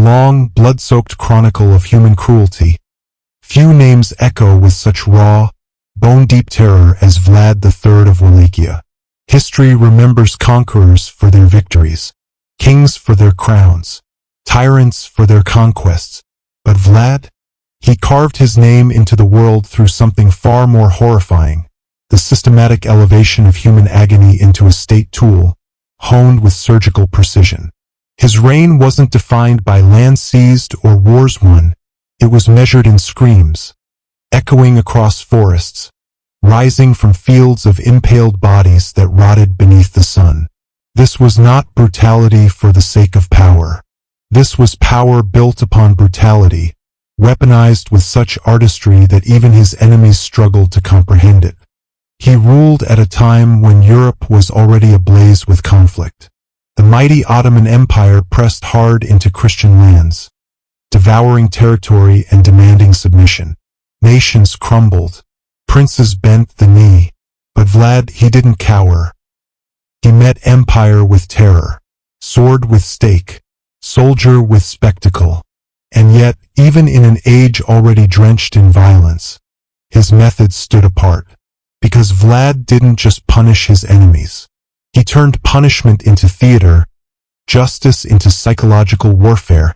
long, blood-soaked chronicle of human cruelty. Few names echo with such raw, bone-deep terror as Vlad the Third of Wallachia. History remembers conquerors for their victories, kings for their crowns, tyrants for their conquests. But Vlad? He carved his name into the world through something far more horrifying, the systematic elevation of human agony into a state tool, honed with surgical precision. His reign wasn't defined by land seized or wars won. It was measured in screams, echoing across forests, rising from fields of impaled bodies that rotted beneath the sun. This was not brutality for the sake of power. This was power built upon brutality, weaponized with such artistry that even his enemies struggled to comprehend it. He ruled at a time when Europe was already ablaze with conflict. The mighty Ottoman Empire pressed hard into Christian lands, devouring territory and demanding submission. Nations crumbled. Princes bent the knee. But Vlad, he didn't cower. He met empire with terror, sword with stake, soldier with spectacle. And yet, even in an age already drenched in violence, his methods stood apart. Because Vlad didn't just punish his enemies. He turned punishment into theater, justice into psychological warfare,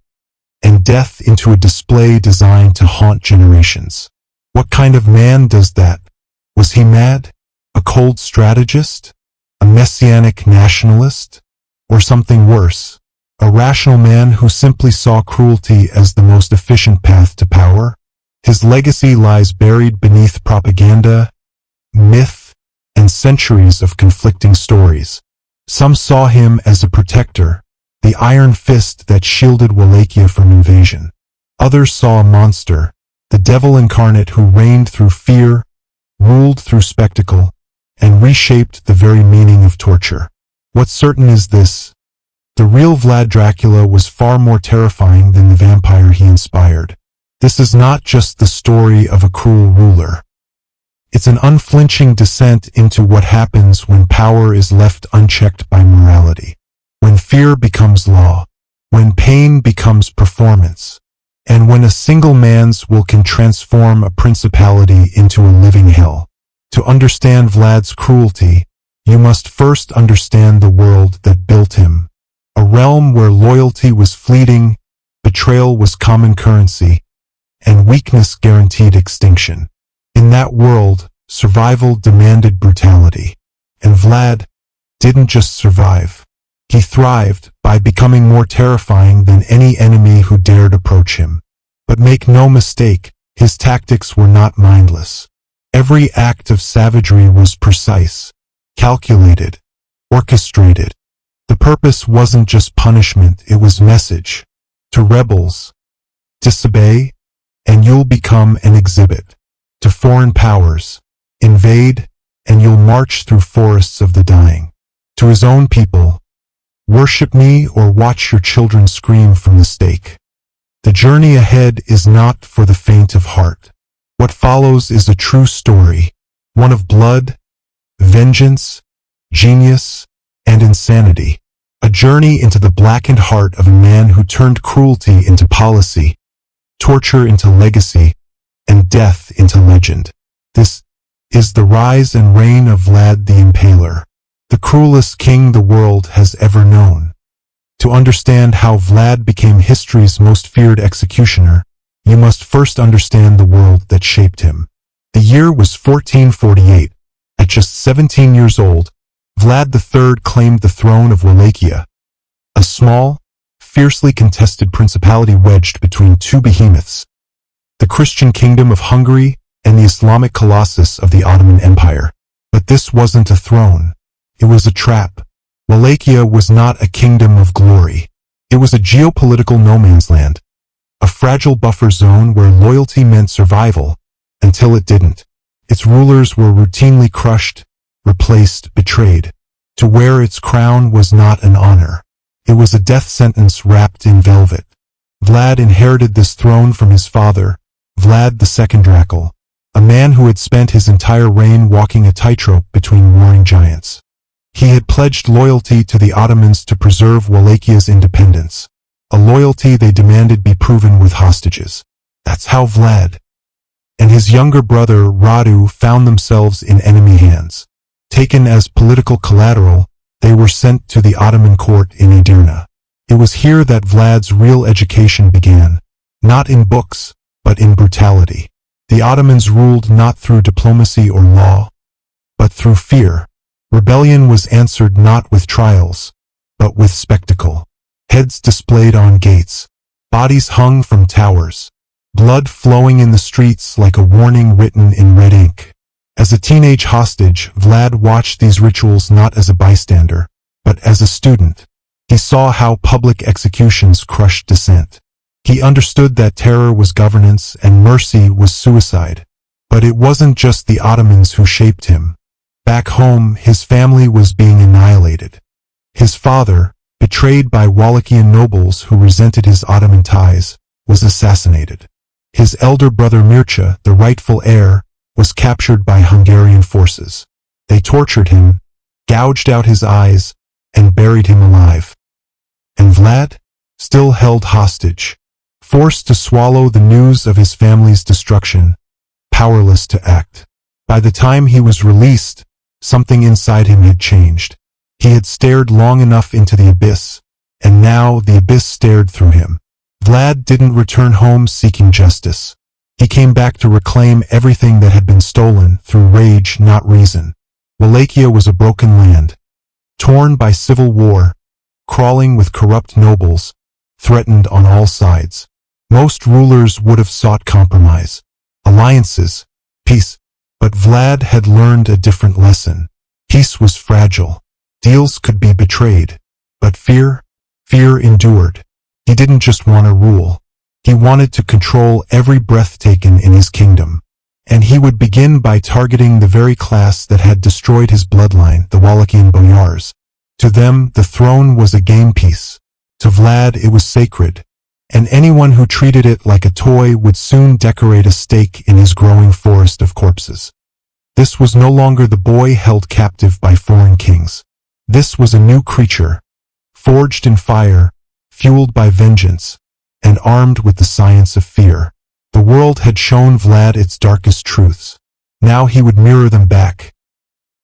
and death into a display designed to haunt generations. What kind of man does that? Was he mad? A cold strategist? A messianic nationalist? Or something worse? A rational man who simply saw cruelty as the most efficient path to power? His legacy lies buried beneath propaganda, myth, and centuries of conflicting stories. Some saw him as a protector, the iron fist that shielded Wallachia from invasion. Others saw a monster, the devil incarnate who reigned through fear, ruled through spectacle, and reshaped the very meaning of torture. What's certain is this: the real Vlad Dracula was far more terrifying than the vampire he inspired. This is not just the story of a cruel ruler. It's an unflinching descent into what happens when power is left unchecked by morality, when fear becomes law, when pain becomes performance, and when a single man's will can transform a principality into a living hell. To understand Vlad's cruelty, you must first understand the world that built him, a realm where loyalty was fleeting, betrayal was common currency, and weakness guaranteed extinction. In that world, survival demanded brutality. And Vlad didn't just survive. He thrived by becoming more terrifying than any enemy who dared approach him. But make no mistake, his tactics were not mindless. Every act of savagery was precise, calculated, orchestrated. The purpose wasn't just punishment, it was message. To rebels, disobey, and you'll become an exhibit. To foreign powers, invade, and you'll march through forests of the dying. To his own people, worship me or watch your children scream from the stake. The journey ahead is not for the faint of heart. What follows is a true story, one of blood, vengeance, genius, and insanity. A journey into the blackened heart of a man who turned cruelty into policy, torture into legacy, and death into legend. This is the rise and reign of Vlad the Impaler, the cruelest king the world has ever known. To understand how Vlad became history's most feared executioner, you must first understand the world that shaped him. The year was 1448. At just 17 years old, Vlad III claimed the throne of Wallachia, a small, fiercely contested principality wedged between two behemoths, the Christian kingdom of Hungary and the Islamic colossus of the Ottoman Empire. But this wasn't a throne. It was a trap. Wallachia was not a kingdom of glory. It was a geopolitical no man's land, a fragile buffer zone where loyalty meant survival, until it didn't. Its rulers were routinely crushed, replaced, betrayed. To wear its crown was not an honor. It was a death sentence wrapped in velvet. Vlad inherited this throne from his father, Vlad II Dracula, a man who had spent his entire reign walking a tightrope between warring giants. He had pledged loyalty to the Ottomans to preserve Wallachia's independence, a loyalty they demanded be proven with hostages. That's how Vlad and his younger brother Radu found themselves in enemy hands. Taken as political collateral, they were sent to the Ottoman court in Edirne. It was here that Vlad's real education began, not in books, but in brutality. The Ottomans ruled not through diplomacy or law, but through fear. Rebellion was answered not with trials, but with spectacle. Heads displayed on gates, bodies hung from towers, blood flowing in the streets like a warning written in red ink. As a teenage hostage, Vlad watched these rituals not as a bystander, but as a student. He saw how public executions crushed dissent. He understood that terror was governance and mercy was suicide. But it wasn't just the Ottomans who shaped him. Back home, his family was being annihilated. His father, betrayed by Wallachian nobles who resented his Ottoman ties, was assassinated. His elder brother Mircea, the rightful heir, was captured by Hungarian forces. They tortured him, gouged out his eyes, and buried him alive. And Vlad, still held hostage, forced to swallow the news of his family's destruction, powerless to act. By the time he was released, something inside him had changed. He had stared long enough into the abyss, and now the abyss stared through him. Vlad didn't return home seeking justice. He came back to reclaim everything that had been stolen through rage, not reason. Wallachia was a broken land, torn by civil war, crawling with corrupt nobles, threatened on all sides. Most rulers would have sought compromise, alliances, peace, but Vlad had learned a different lesson. Peace was fragile. Deals could be betrayed, but fear endured. He didn't just want to rule. He wanted to control every breath taken in his kingdom. And he would begin by targeting the very class that had destroyed his bloodline, the Wallachian boyars. To them, the throne was a game piece. To Vlad, it was sacred. And anyone who treated it like a toy would soon decorate a stake in his growing forest of corpses. This was no longer the boy held captive by foreign kings. This was a new creature, forged in fire, fueled by vengeance, and armed with the science of fear. The world had shown Vlad its darkest truths. Now he would mirror them back.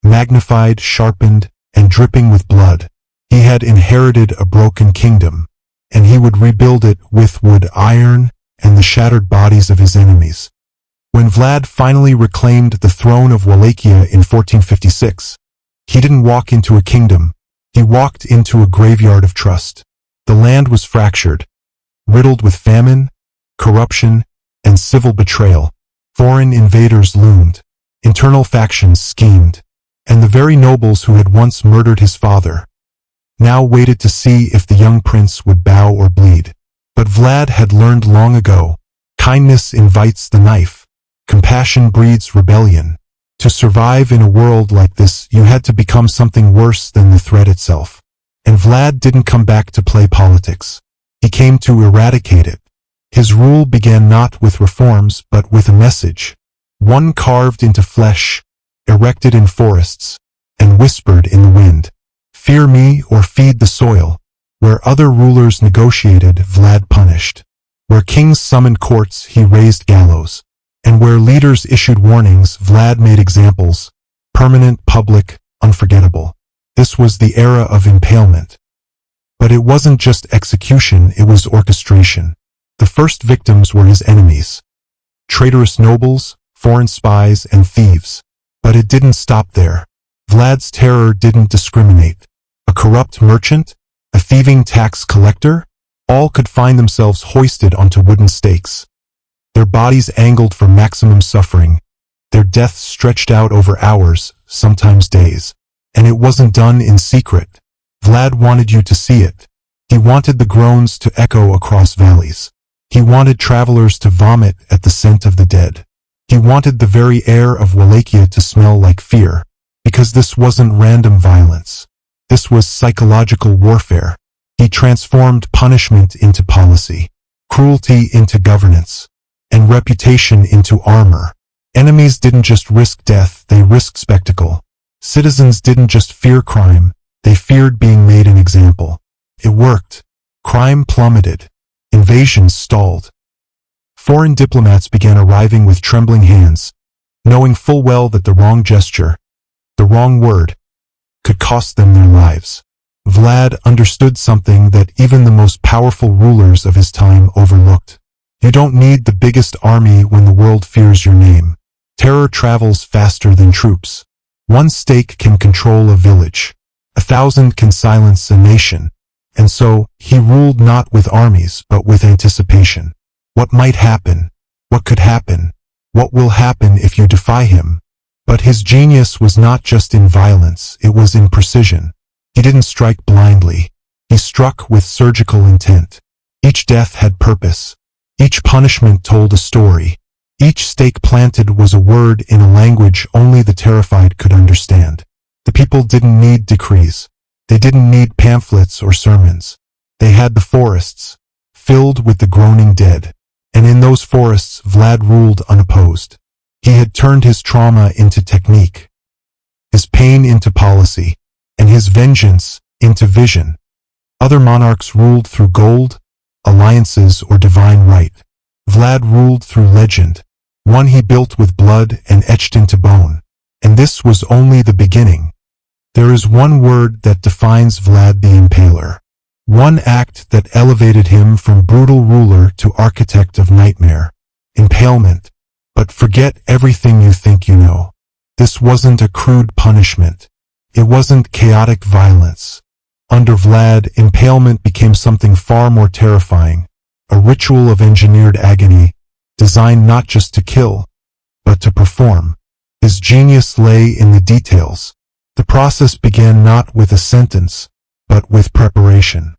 Magnified, sharpened, and dripping with blood. He had inherited a broken kingdom, and he would rebuild it with wood, iron, and the shattered bodies of his enemies. When Vlad finally reclaimed the throne of Wallachia in 1456, he didn't walk into a kingdom. He walked into a graveyard of trust. The land was fractured, riddled with famine, corruption, and civil betrayal. Foreign invaders loomed, internal factions schemed, and the very nobles who had once murdered his father now waited to see if the young prince would bow or bleed. But Vlad had learned long ago, kindness invites the knife, compassion breeds rebellion. To survive in a world like this, you had to become something worse than the threat itself. And Vlad didn't come back to play politics. He came to eradicate it. His rule began not with reforms, but with a message. One carved into flesh, erected in forests, and whispered in the wind. Fear me or feed the soil. Where other rulers negotiated, Vlad punished. Where kings summoned courts, he raised gallows. And where leaders issued warnings, Vlad made examples. Permanent, public, unforgettable. This was the era of impalement. But it wasn't just execution, it was orchestration. The first victims were his enemies. Traitorous nobles, foreign spies, and thieves. But it didn't stop there. Vlad's terror didn't discriminate. A corrupt merchant, a thieving tax collector, all could find themselves hoisted onto wooden stakes. Their bodies angled for maximum suffering, their deaths stretched out over hours, sometimes days. And it wasn't done in secret. Vlad wanted you to see it. He wanted the groans to echo across valleys. He wanted travelers to vomit at the scent of the dead. He wanted the very air of Wallachia to smell like fear, because this wasn't random violence. This was psychological warfare. He transformed punishment into policy, cruelty into governance, and reputation into armor. Enemies didn't just risk death, they risked spectacle. Citizens didn't just fear crime, they feared being made an example. It worked. Crime plummeted. Invasions stalled. Foreign diplomats began arriving with trembling hands, knowing full well that the wrong gesture, the wrong word, could cost them their lives. Vlad understood something that even the most powerful rulers of his time overlooked. You don't need the biggest army when the world fears your name. Terror travels faster than troops. One stake can control a village. 1,000 can silence a nation. And so, he ruled not with armies, but with anticipation. What might happen? What could happen? What will happen if you defy him? But his genius was not just in violence, it was in precision. He didn't strike blindly. He struck with surgical intent. Each death had purpose. Each punishment told a story. Each stake planted was a word in a language only the terrified could understand. The people didn't need decrees. They didn't need pamphlets or sermons. They had the forests, filled with the groaning dead. And in those forests, Vlad ruled unopposed. He had turned his trauma into technique, his pain into policy, and his vengeance into vision. Other monarchs ruled through gold, alliances, or divine right. Vlad ruled through legend, one he built with blood and etched into bone. And this was only the beginning. There is one word that defines Vlad the Impaler. One act that elevated him from brutal ruler to architect of nightmare. Impalement. But forget everything you think you know. This wasn't a crude punishment. It wasn't chaotic violence. Under Vlad, impalement became something far more terrifying. A ritual of engineered agony, designed not just to kill, but to perform. His genius lay in the details. The process began not with a sentence, but with preparation.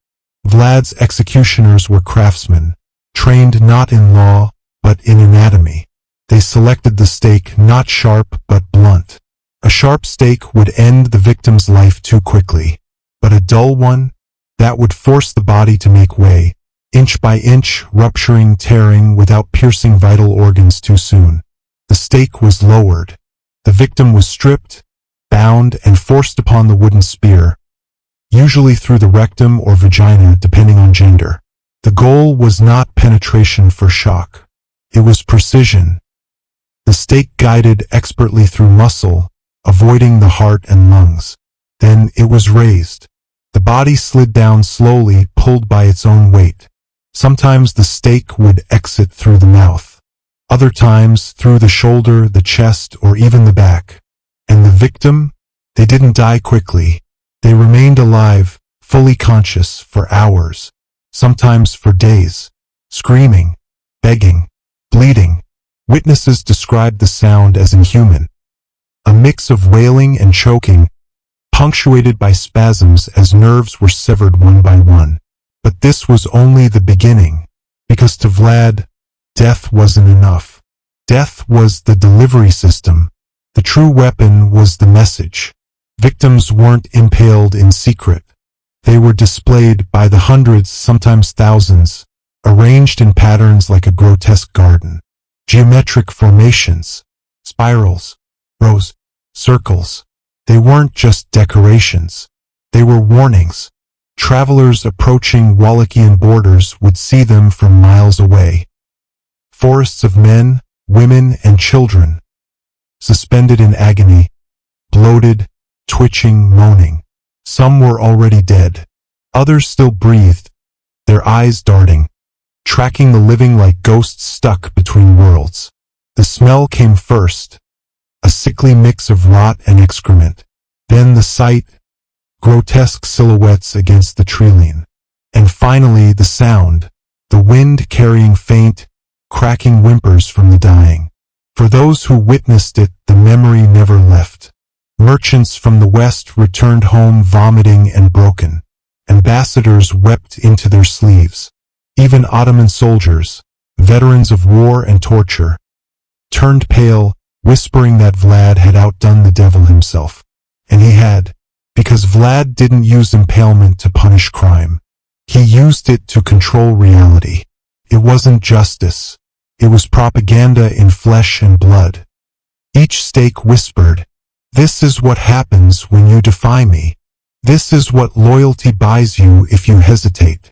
Vlad's executioners were craftsmen, trained not in law, but in anatomy. They selected the stake not sharp but blunt. A sharp stake would end the victim's life too quickly, but a dull one, that would force the body to make way, inch by inch, rupturing, tearing, without piercing vital organs too soon. The stake was lowered. The victim was stripped, bound, and forced upon the wooden spear, usually through the rectum or vagina depending on gender. The goal was not penetration for shock. It was precision. The stake guided expertly through muscle, avoiding the heart and lungs. Then it was raised. The body slid down slowly, pulled by its own weight. Sometimes the stake would exit through the mouth. Other times through the shoulder, the chest, or even the back. And the victim? They didn't die quickly. They remained alive, fully conscious, for hours, sometimes for days, screaming, begging, bleeding. Witnesses described the sound as inhuman, a mix of wailing and choking, punctuated by spasms as nerves were severed one by one. But this was only the beginning, because to Vlad, death wasn't enough. Death was the delivery system. The true weapon was the message. Victims weren't impaled in secret. They were displayed by the hundreds, sometimes thousands, arranged in patterns like a grotesque garden. Geometric formations, spirals, rows, circles. They weren't just decorations. They were warnings. Travelers approaching Wallachian borders would see them from miles away. Forests of men, women, and children, suspended in agony, bloated, twitching, moaning. Some were already dead. Others still breathed, their eyes darting, tracking the living like ghosts stuck between worlds. The smell came first, a sickly mix of rot and excrement. Then the sight, grotesque silhouettes against the treeline. And finally the sound, the wind carrying faint, cracking whimpers from the dying. For those who witnessed it, the memory never left. Merchants from the West returned home vomiting and broken. Ambassadors wept into their sleeves. Even Ottoman soldiers, veterans of war and torture, turned pale, whispering that Vlad had outdone the devil himself. And he had, because Vlad didn't use impalement to punish crime. He used it to control reality. It wasn't justice. It was propaganda in flesh and blood. Each stake whispered, "This is what happens when you defy me. This is what loyalty buys you if you hesitate."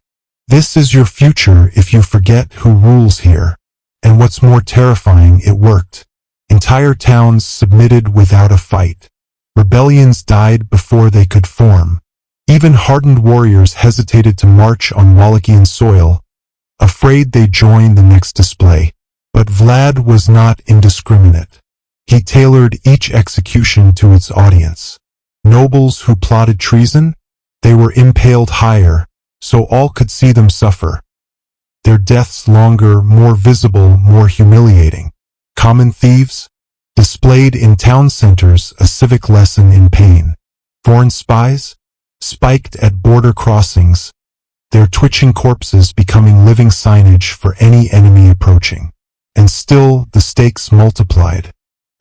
This is your future if you forget who rules here. And what's more terrifying, it worked. Entire towns submitted without a fight. Rebellions died before they could form. Even hardened warriors hesitated to march on Wallachian soil, afraid they'd join the next display. But Vlad was not indiscriminate. He tailored each execution to its audience. Nobles who plotted treason? They were impaled higher, so all could see them suffer. Their deaths longer, more visible, more humiliating. Common thieves? Displayed in town centers, a civic lesson in pain. Foreign spies? Spiked at border crossings, their twitching corpses becoming living signage for any enemy approaching. And still, the stakes multiplied.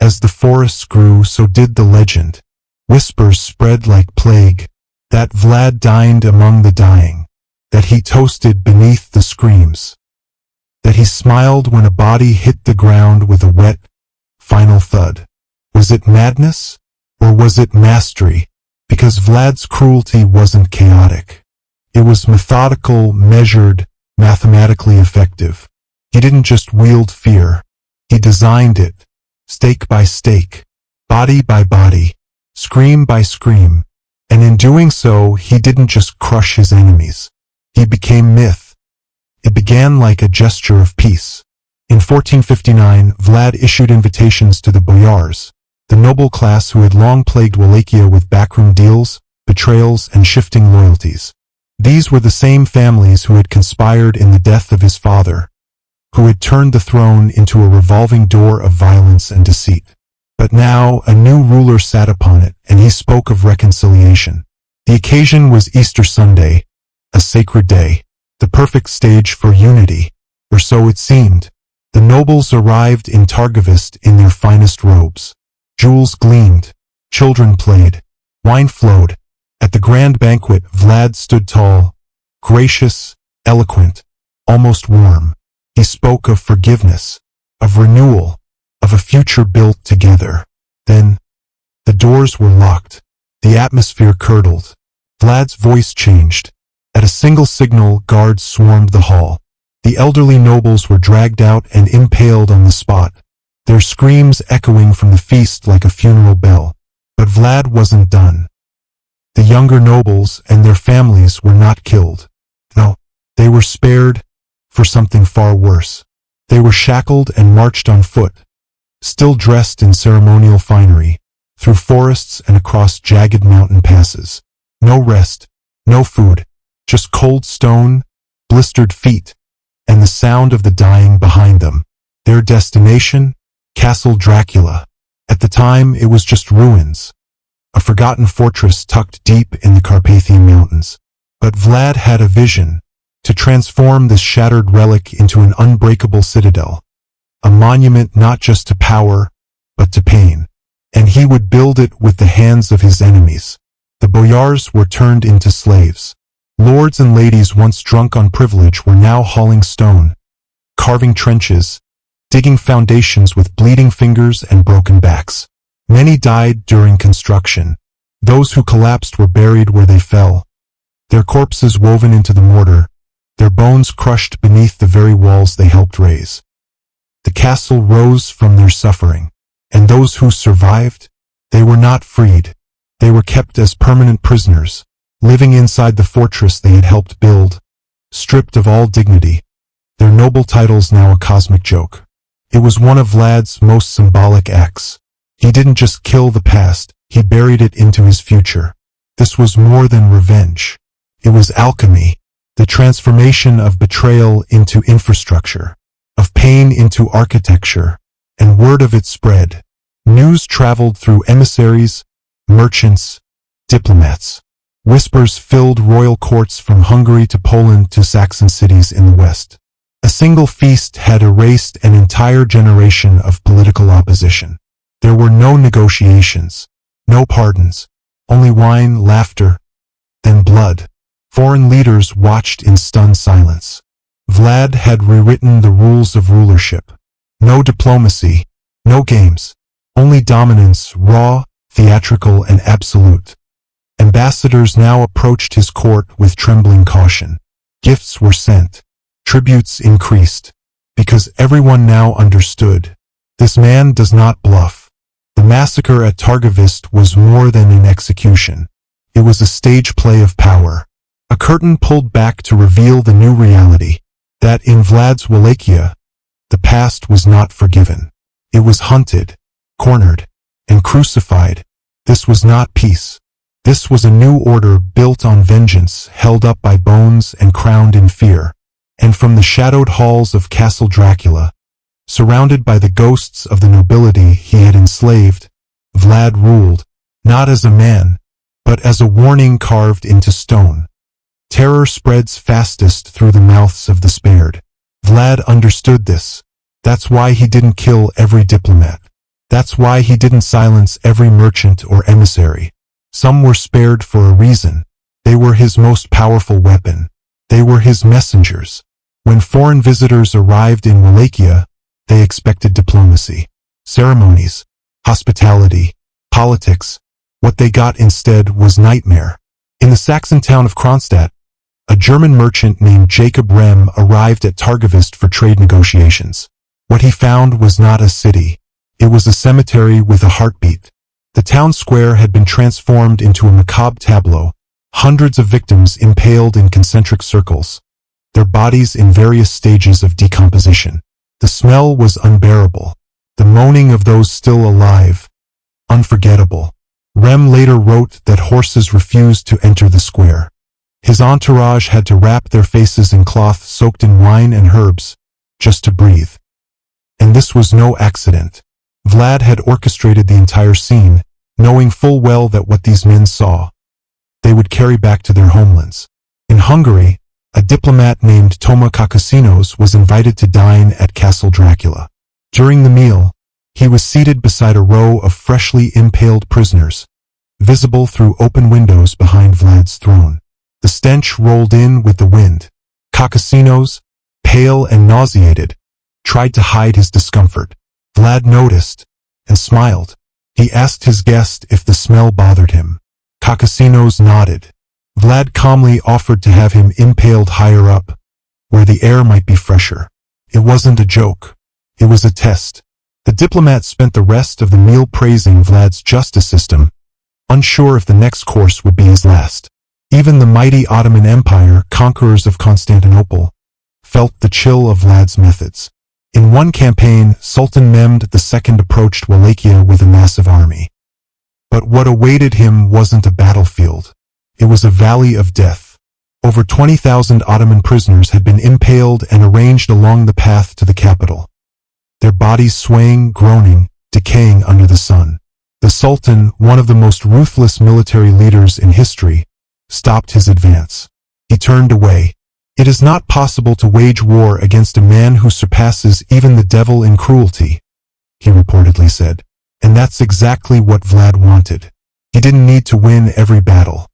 As the forests grew, so did the legend. Whispers spread like plague, that Vlad dined among the dying, that he toasted beneath the screams, that he smiled when a body hit the ground with a wet, final thud. Was it madness? Or was it mastery? Because Vlad's cruelty wasn't chaotic. It was methodical, measured, mathematically effective. He didn't just wield fear. He designed it, stake by stake, body by body, scream by scream. And in doing so, he didn't just crush his enemies. He became myth. It began like a gesture of peace. In 1459, Vlad issued invitations to the boyars, the noble class who had long plagued Wallachia with backroom deals, betrayals, and shifting loyalties. These were the same families who had conspired in the death of his father, who had turned the throne into a revolving door of violence and deceit. But now a new ruler sat upon it, and he spoke of reconciliation. The occasion was Easter Sunday, a sacred day, the perfect stage for unity, or so it seemed. The nobles arrived in Targovist in their finest robes. Jewels gleamed, children played, wine flowed. At the grand banquet, Vlad stood tall, gracious, eloquent, almost warm. He spoke of forgiveness, of renewal, of a future built together. Then, the doors were locked. The atmosphere curdled. Vlad's voice changed. At a single signal, guards swarmed the hall. The elderly nobles were dragged out and impaled on the spot, their screams echoing from the feast like a funeral bell. But Vlad wasn't done. The younger nobles and their families were not killed. No, they were spared for something far worse. They were shackled and marched on foot, still dressed in ceremonial finery, through forests and across jagged mountain passes. No rest, no food, just cold stone, blistered feet, and the sound of the dying behind them. Their destination? Castle Dracula. At the time, it was just ruins, a forgotten fortress tucked deep in the Carpathian Mountains. But Vlad had a vision, to transform this shattered relic into an unbreakable citadel, a monument not just to power, but to pain. And he would build it with the hands of his enemies. The boyars were turned into slaves. Lords and ladies once drunk on privilege were now hauling stone, carving trenches, digging foundations with bleeding fingers and broken backs. Many died during construction. Those who collapsed were buried where they fell, their corpses woven into the mortar, their bones crushed beneath the very walls they helped raise. The castle rose from their suffering, and those who survived, they were not freed. They were kept as permanent prisoners, living inside the fortress they had helped build, stripped of all dignity, their noble titles now a cosmic joke. It was one of Vlad's most symbolic acts. He didn't just kill the past, he buried it into his future. This was more than revenge. It was alchemy, the transformation of betrayal into infrastructure, of pain into architecture, and word of it spread. News traveled through emissaries, merchants, diplomats. Whispers filled royal courts from Hungary to Poland to Saxon cities in the west. A single feast had erased an entire generation of political opposition. There were no negotiations, no pardons, only wine, laughter, then blood. Foreign leaders watched in stunned silence. Vlad had rewritten the rules of rulership. No diplomacy, no games, only dominance, raw, theatrical, and absolute. Ambassadors now approached his court with trembling caution. Gifts were sent. Tributes increased. Because everyone now understood. This man does not bluff. The massacre at Targovist was more than an execution. It was a stage play of power. A curtain pulled back to reveal the new reality. That in Vlad's Wallachia, the past was not forgiven. It was hunted, cornered, and crucified. This was not peace. This was a new order built on vengeance, held up by bones and crowned in fear. And from the shadowed halls of Castle Dracula, surrounded by the ghosts of the nobility he had enslaved, Vlad ruled, not as a man, but as a warning carved into stone. Terror spreads fastest through the mouths of the spared. Vlad understood this. That's why he didn't kill every diplomat. That's why he didn't silence every merchant or emissary. Some were spared for a reason. They were his most powerful weapon. They were his messengers. When foreign visitors arrived in Wallachia, they expected diplomacy, ceremonies, hospitality, politics. What they got instead was nightmare. In the Saxon town of Kronstadt, a German merchant named Jacob Rem arrived at Targovist for trade negotiations. What he found was not a city. It was a cemetery with a heartbeat. The town square had been transformed into a macabre tableau, hundreds of victims impaled in concentric circles, their bodies in various stages of decomposition. The smell was unbearable. The moaning of those still alive, unforgettable. Rem later wrote that horses refused to enter the square. His entourage had to wrap their faces in cloth soaked in wine and herbs, just to breathe. And this was no accident. Vlad had orchestrated the entire scene, knowing full well that what these men saw, they would carry back to their homelands. In Hungary, a diplomat named Toma Kakasinos was invited to dine at Castle Dracula. During the meal, he was seated beside a row of freshly impaled prisoners, visible through open windows behind Vlad's throne. The stench rolled in with the wind. Kakasinos, pale and nauseated, tried to hide his discomfort. Vlad noticed and smiled. He asked his guest if the smell bothered him. Kakasinos nodded. Vlad calmly offered to have him impaled higher up, where the air might be fresher. It wasn't a joke. It was a test. The diplomat spent the rest of the meal praising Vlad's justice system, unsure if the next course would be his last. Even the mighty Ottoman Empire, conquerors of Constantinople, felt the chill of Vlad's methods. In one campaign, Sultan Mehmed II approached Wallachia with a massive army. But what awaited him wasn't a battlefield. It was a valley of death. Over 20,000 Ottoman prisoners had been impaled and arranged along the path to the capital, their bodies swaying, groaning, decaying under the sun. The Sultan, one of the most ruthless military leaders in history, stopped his advance. He turned away. It is not possible to wage war against a man who surpasses even the devil in cruelty, he reportedly said. And that's exactly what Vlad wanted. He didn't need to win every battle.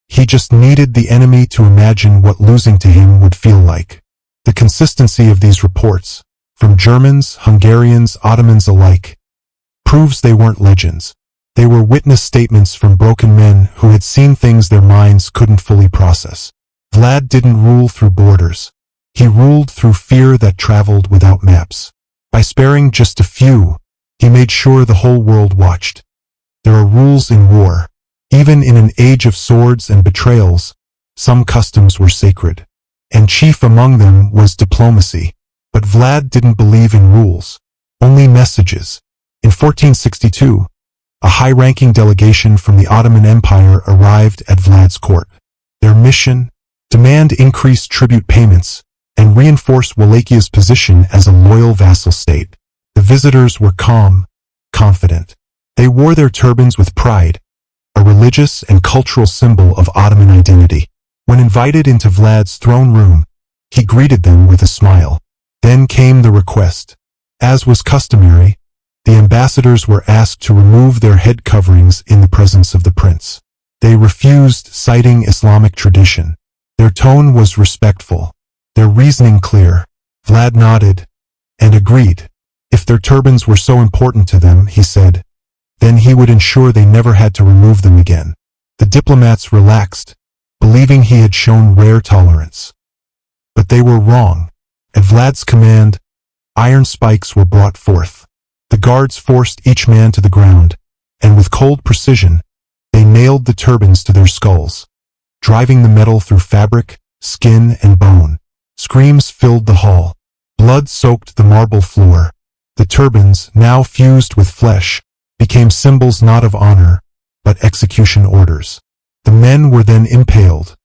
He just needed the enemy to imagine what losing to him would feel like. The consistency of these reports, from Germans, Hungarians, Ottomans alike, proves they weren't legends. They were witness statements from broken men who had seen things their minds couldn't fully process. Vlad didn't rule through borders. He ruled through fear that traveled without maps. By sparing just a few, he made sure the whole world watched. There are rules in war. Even in an age of swords and betrayals, some customs were sacred. And chief among them was diplomacy. But Vlad didn't believe in rules, only messages. In 1462, a high-ranking delegation from the Ottoman Empire arrived at Vlad's court. Their mission? Demand increased tribute payments and reinforce Wallachia's position as a loyal vassal state. The visitors were calm, confident. They wore their turbans with pride, a religious and cultural symbol of Ottoman identity. When invited into Vlad's throne room, he greeted them with a smile. Then came the request. As was customary, the ambassadors were asked to remove their head coverings in the presence of the prince. They refused, citing Islamic tradition. Their tone was respectful, their reasoning clear. Vlad nodded and agreed. If their turbans were so important to them, he said, then he would ensure they never had to remove them again. The diplomats relaxed, believing he had shown rare tolerance. But they were wrong. At Vlad's command, iron spikes were brought forth. The guards forced each man to the ground, and with cold precision, they nailed the turbans to their skulls, driving the metal through fabric, skin, and bone. Screams filled the hall. Blood soaked the marble floor. The turbans, now fused with flesh, became symbols not of honor, but execution orders. The men were then impaled,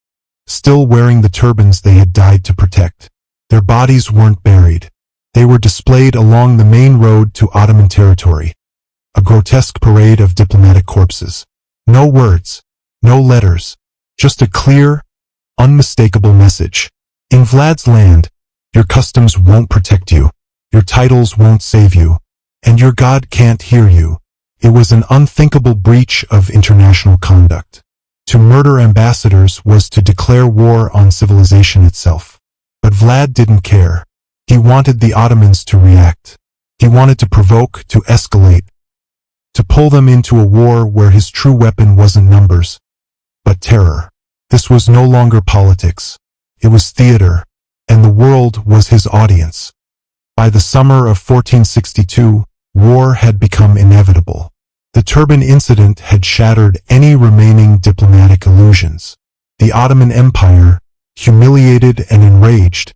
still wearing the turbans they had died to protect. Their bodies weren't buried. They were displayed along the main road to Ottoman territory, a grotesque parade of diplomatic corpses. No words, no letters, just a clear, unmistakable message. In Vlad's land, your customs won't protect you, your titles won't save you, and your God can't hear you. It was an unthinkable breach of international conduct. To murder ambassadors was to declare war on civilization itself. But Vlad didn't care. He wanted the Ottomans to react. He wanted to provoke, to escalate, to pull them into a war where his true weapon wasn't numbers, but terror. This was no longer politics. It was theater, and the world was his audience. By the summer of 1462, war had become inevitable. The turban incident had shattered any remaining diplomatic illusions. The Ottoman Empire, humiliated and enraged,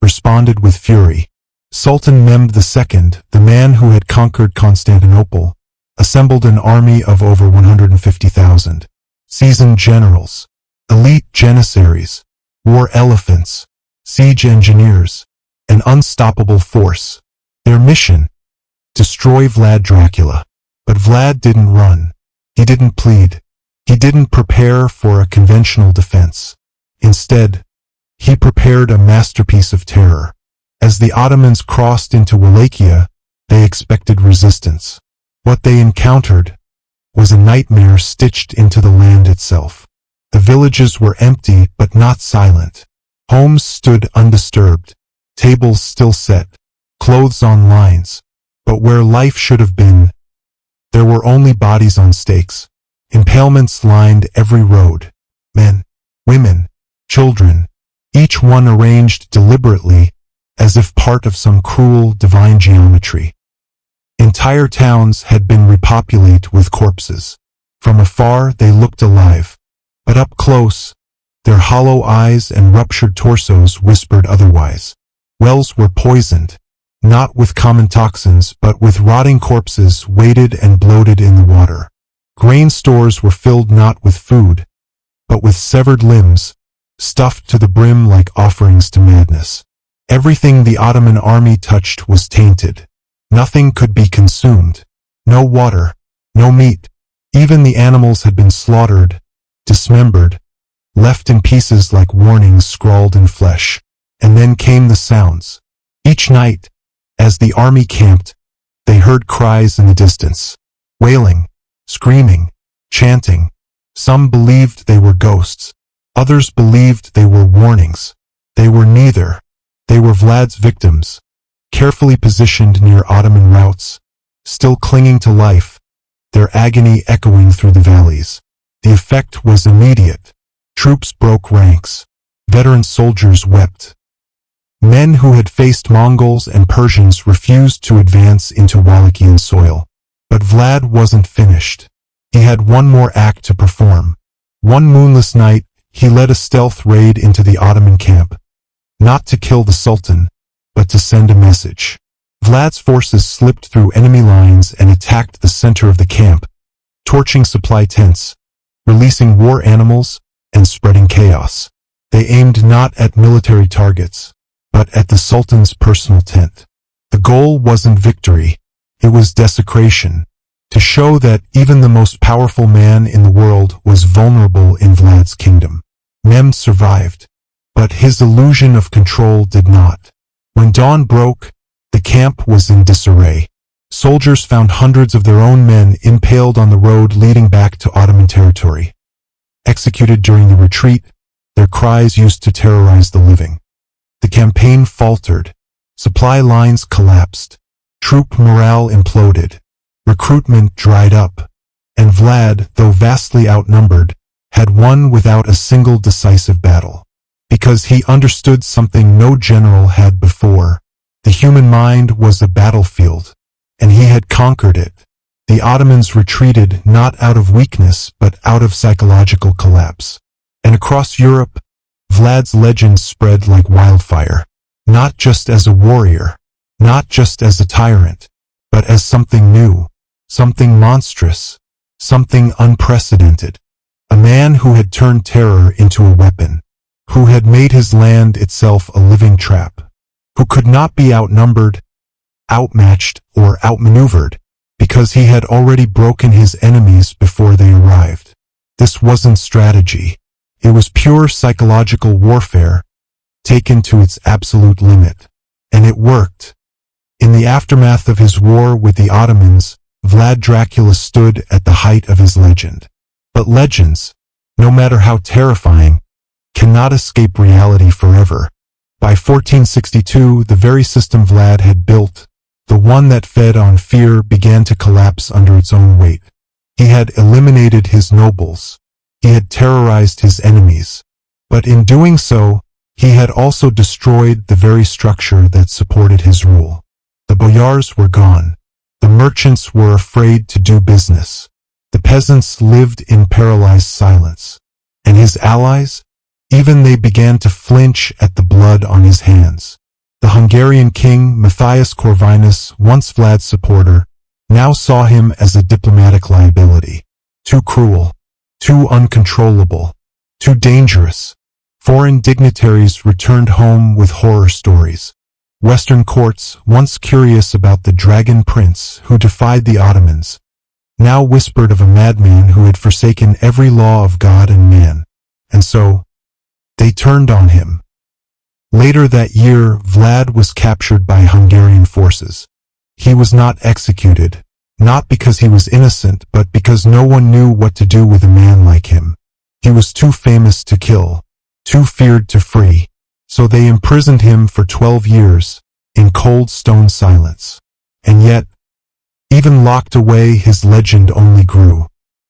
responded with fury. Sultan Mehmed II, the man who had conquered Constantinople, assembled an army of over 150,000. Seasoned generals, elite janissaries, war elephants, siege engineers, an unstoppable force. Their mission? Destroy Vlad Dracula. But Vlad didn't run. He didn't plead. He didn't prepare for a conventional defense. Instead, he prepared a masterpiece of terror. As the Ottomans crossed into Wallachia, they expected resistance. What they encountered was a nightmare stitched into the land itself. The villages were empty but not silent. Homes stood undisturbed, tables still set, clothes on lines. But where life should have been, there were only bodies on stakes. Impalements lined every road. Men, women, children, each one arranged deliberately as if part of some cruel divine geometry. Entire towns had been repopulated with corpses. From afar they looked alive, but up close, their hollow eyes and ruptured torsos whispered otherwise. Wells were poisoned, not with common toxins but with rotting corpses weighted and bloated in the water. Grain stores were filled not with food, but with severed limbs, stuffed to the brim like offerings to madness. Everything the Ottoman army touched was tainted. Nothing could be consumed. No water, no meat. Even the animals had been slaughtered, dismembered, left in pieces like warnings scrawled in flesh. And then came the sounds. Each night, as the army camped, they heard cries in the distance. Wailing, screaming, chanting. Some believed they were ghosts. Others believed they were warnings. They were neither. They were Vlad's victims, carefully positioned near Ottoman routes, still clinging to life, their agony echoing through the valleys. The effect was immediate. Troops broke ranks. Veteran soldiers wept. Men who had faced Mongols and Persians refused to advance into Wallachian soil. But Vlad wasn't finished. He had one more act to perform. One moonless night, he led a stealth raid into the Ottoman camp, not to kill the Sultan, but to send a message. Vlad's forces slipped through enemy lines and attacked the center of the camp, torching supply tents, releasing war animals, and spreading chaos. They aimed not at military targets, but at the Sultan's personal tent. The goal wasn't victory, it was desecration, to show that even the most powerful man in the world was vulnerable in Vlad's kingdom. Mehmed survived, but his illusion of control did not. When dawn broke, the camp was in disarray. Soldiers found hundreds of their own men impaled on the road leading back to Ottoman territory. Executed during the retreat, their cries used to terrorize the living. The campaign faltered. Supply lines collapsed. Troop morale imploded. Recruitment dried up. And Vlad, though vastly outnumbered, had won without a single decisive battle. because he understood something no general had before. The human mind was a battlefield, and he had conquered it. The Ottomans retreated not out of weakness but out of psychological collapse. And across Europe, Vlad's legend spread like wildfire, not just as a warrior, not just as a tyrant, but as something new, something monstrous, something unprecedented. A man who had turned terror into a weapon, who had made his land itself a living trap, who could not be outnumbered, outmatched, or outmaneuvered, because he had already broken his enemies before they arrived. This wasn't strategy. It was pure psychological warfare, taken to its absolute limit. And it worked. In the aftermath of his war with the Ottomans, Vlad Dracula stood at the height of his legend. But legends, no matter how terrifying, cannot escape reality forever. By 1462, the very system Vlad had built, the one that fed on fear, began to collapse under its own weight. He had eliminated his nobles. He had terrorized his enemies. But in doing so, he had also destroyed the very structure that supported his rule. The boyars were gone. The merchants were afraid to do business. The peasants lived in paralyzed silence. And his allies? Even they began to flinch at the blood on his hands. The Hungarian king, Matthias Corvinus, once Vlad's supporter, now saw him as a diplomatic liability. Too cruel, too uncontrollable, too dangerous. Foreign dignitaries returned home with horror stories. Western courts, once curious about the dragon prince who defied the Ottomans, now whispered of a madman who had forsaken every law of God and man. And so, they turned on him. Later that year, Vlad was captured by Hungarian forces. He was not executed, not because he was innocent, but because no one knew what to do with a man like him. He was too famous to kill, too feared to free, so they imprisoned him for 12 years, in cold stone silence. And yet, even locked away, his legend only grew.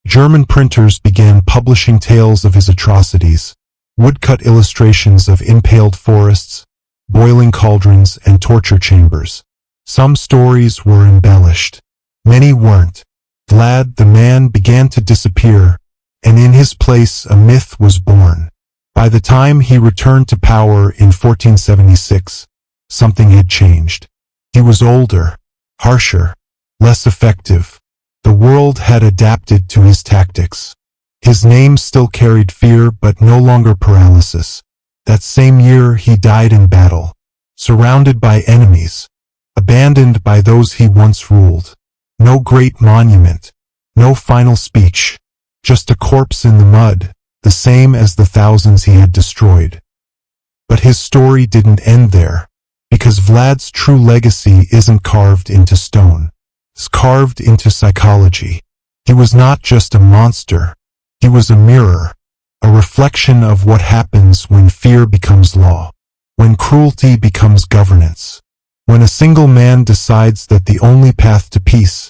German printers began publishing tales of his atrocities, woodcut illustrations of impaled forests, boiling cauldrons, and torture chambers. Some stories were embellished. Many weren't. Vlad, the man, began to disappear, and in his place a myth was born. By the time he returned to power in 1476, something had changed. He was older, harsher, less effective. The world had adapted to his tactics. His name still carried fear, but no longer paralysis. That same year he died in battle, surrounded by enemies, abandoned by those he once ruled. No great monument, no final speech, just a corpse in the mud, the same as the thousands he had destroyed. But his story didn't end there, because Vlad's true legacy isn't carved into stone. It's carved into psychology. He was not just a monster. He was a mirror, a reflection of what happens when fear becomes law, when cruelty becomes governance, when a single man decides that the only path to peace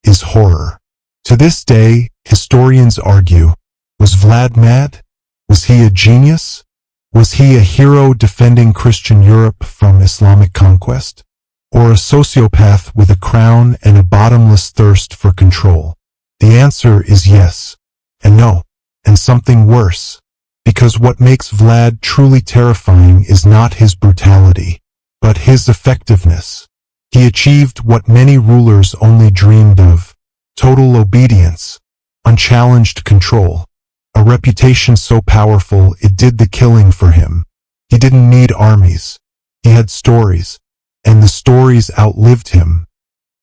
is horror. To this day, historians argue, was Vlad mad? Was he a genius? Was he a hero defending Christian Europe from Islamic conquest? Or a sociopath with a crown and a bottomless thirst for control? The answer is yes. And no, and something worse, because what makes Vlad truly terrifying is not his brutality, but his effectiveness. He achieved what many rulers only dreamed of: total obedience, unchallenged control, a reputation so powerful it did the killing for him. He didn't need armies. He had stories, and the stories outlived him.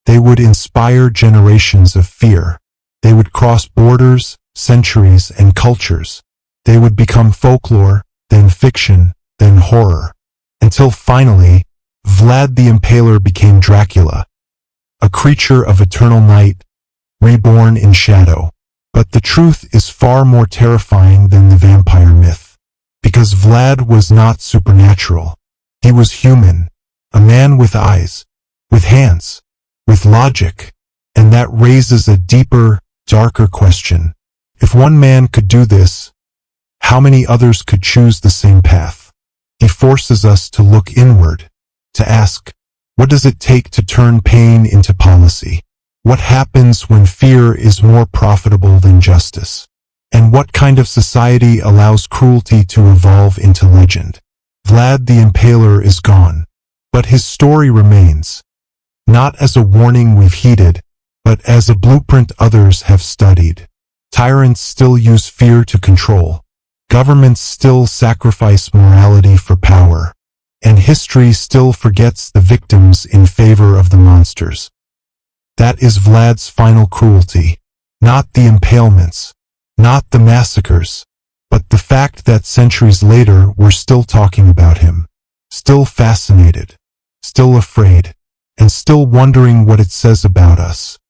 They would inspire generations of fear. They would cross borders, centuries, and cultures. They would become folklore, then fiction, then horror, until finally, Vlad the Impaler became Dracula, a creature of eternal night, reborn in shadow. But the truth is far more terrifying than the vampire myth, because Vlad was not supernatural. He was human, a man with eyes, with hands, with logic, and that raises a deeper, darker question. If one man could do this, How many others could choose the same path? He forces us to look inward, to ask, what does it take to turn pain into policy? What happens when fear is more profitable than justice? And what kind of society allows cruelty to evolve into legend? Vlad the Impaler is gone, but his story remains, not as a warning we've heeded, but as a blueprint others have studied. Tyrants still use fear to control. Governments still sacrifice morality for power. And history still forgets the victims in favor of the monsters. That is Vlad's final cruelty. Not the impalements, not the massacres, but the fact that centuries later we're still talking about him, still fascinated, still afraid, and still wondering what it says about us.